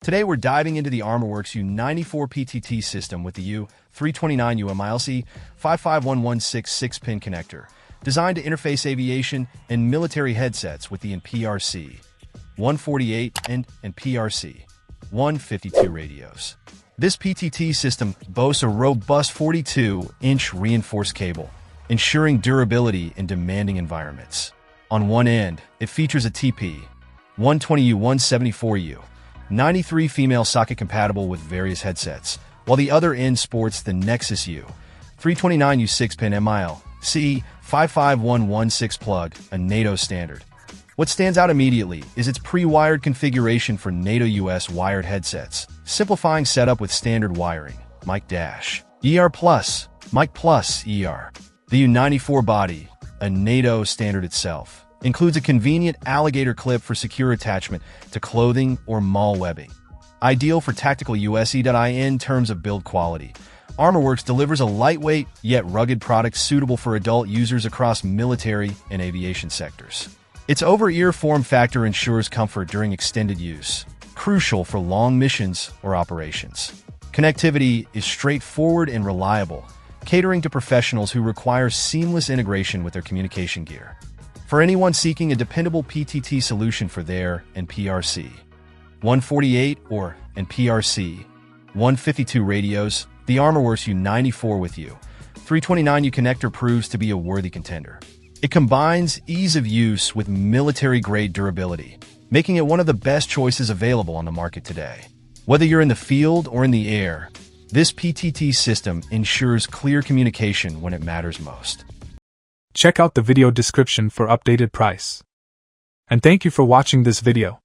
Today we're diving into the ArmorWorks U94 PTT system with the U-329 UMILC 55116 6-pin connector, designed to interface aviation and military headsets with the PRC-148 and PRC-152 radios. This PTT system boasts a robust 42-inch reinforced cable, ensuring durability in demanding environments. On one end, it features a TP-120U-174U 93 female socket compatible with various headsets, while the other end sports the Nexus U-329 6-pin MIL-C 55116 plug, a NATO standard. What stands out immediately is its pre-wired configuration for NATO US wired headsets, simplifying setup with standard wiring, mic-ER+, mic+ER. The U94 body, a NATO standard itself, includes a convenient alligator clip for secure attachment to clothing or mall webbing. Ideal for tactical USE.I in terms of build quality, ArmorWorks delivers a lightweight yet rugged product suitable for adult users across military and aviation sectors. Its over-ear form factor ensures comfort during extended use, crucial for long missions or operations. Connectivity is straightforward and reliable, catering to professionals who require seamless integration with their communication gear. For anyone seeking a dependable PTT solution for their PRC-148 or PRC-152 radios, the ArmorWorks U94 with U-329 connector proves to be a worthy contender. It combines ease of use with military-grade durability, making it one of the best choices available on the market today. Whether you're in the field or in the air, this PTT system ensures clear communication when it matters most. Check out the video description for updated price. And thank you for watching this video.